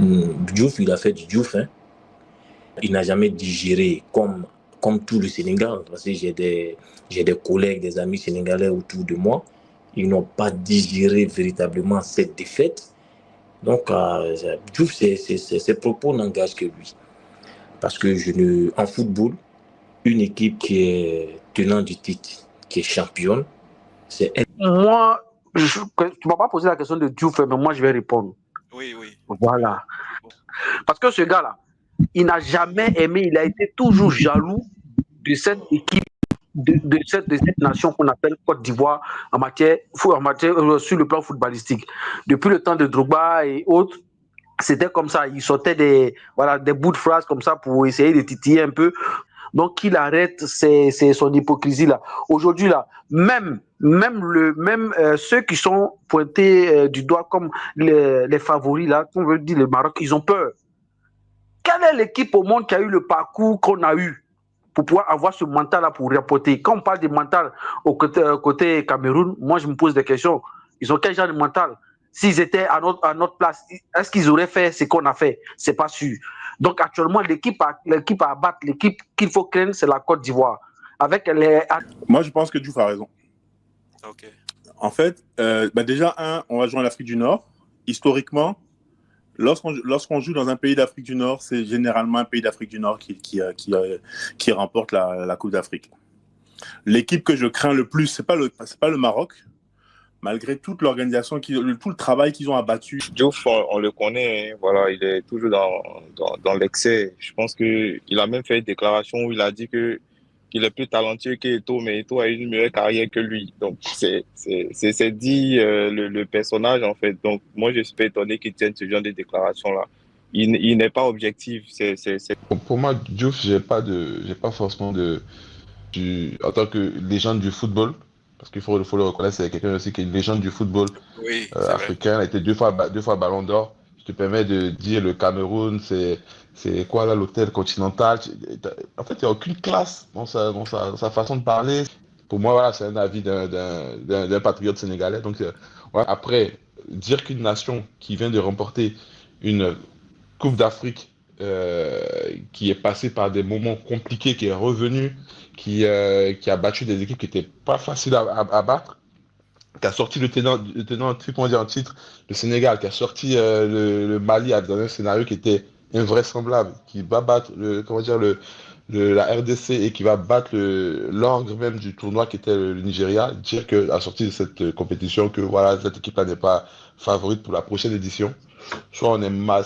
Diouf, il a fait du Diouf, hein. Il n'a jamais digéré comme tout le Sénégal. Parce que j'ai des collègues, des amis sénégalais autour de moi. Ils n'ont pas digéré véritablement cette défaite. Donc, Diouf, ses propos n'engagent que lui. Parce que en football, une équipe qui est tenant du titre, qui est championne, c'est elle. Moi, tu ne m'as pas posé la question de Diouf, mais moi, je vais répondre. Oui, oui. Voilà. Parce que ce gars-là, il n'a jamais aimé, il a été toujours jaloux de cette équipe, de cette nation qu'on appelle Côte d'Ivoire en matière sur le plan footballistique. Depuis le temps de Drogba et autres, c'était comme ça. Il sortait des bouts de phrases comme ça pour essayer de titiller un peu. Donc, qu'il arrête son hypocrisie là. Aujourd'hui là, même ceux qui sont pointés du doigt comme les favoris là, qu'on veut dire le Maroc, ils ont peur. Quelle est l'équipe au monde qui a eu le parcours qu'on a eu pour pouvoir avoir ce mental-là pour rapporter? Quand on parle de mental côté Cameroun, moi je me pose des questions. Ils ont quel genre de mental? S'ils étaient à notre place, est-ce qu'ils auraient fait ce qu'on a fait? C'est pas sûr. Donc actuellement, l'équipe à battre, l'équipe qu'il faut craindre, c'est la Côte d'Ivoire. Moi, je pense que Diouf a raison. Ok. En fait, déjà, on va jouer en Afrique du Nord. Historiquement, lorsqu'on joue dans un pays d'Afrique du Nord, c'est généralement un pays d'Afrique du Nord qui remporte la Coupe d'Afrique. L'équipe que je crains le plus, c'est pas le Maroc, malgré toute l'organisation, tout le travail qu'ils ont abattu. Diouf, on le connaît, hein, voilà, il est toujours dans l'excès. Je pense qu'il a même fait une déclaration où il a dit qu'il est plus talentueux qu'Eto'o, mais Eto'o a eu une meilleure carrière que lui. Donc, c'est dit le personnage, en fait. Donc, moi, je suis pas étonné qu'il tienne ce genre de déclaration-là. Il n'est pas objectif. Pour moi, Diouf, j'ai pas forcément en tant que légende du football, parce qu'il faut le reconnaître, c'est quelqu'un aussi qui est une légende du football africain. Il a été deux fois Ballon d'Or. Je te permets de dire le Cameroun, c'est quoi là, l'hôtel continental. En fait, il n'y a aucune classe dans sa façon de parler. Pour moi, voilà, c'est un avis d'un patriote sénégalais. Donc, voilà. Après, dire qu'une nation qui vient de remporter une Coupe d'Afrique, qui est passée par des moments compliqués, qui est revenue, qui a battu des équipes qui n'étaient pas faciles à battre, qui a sorti le tenant en titre, le Sénégal, qui a sorti le Mali dans un scénario qui était invraisemblable, qui va battre la RDC et qui va battre l'orgue même du tournoi qui était le Nigeria, dire qu'à la sortie de cette compétition, que voilà, cette équipe-là n'est pas favorite pour la prochaine édition. Soit on est mal,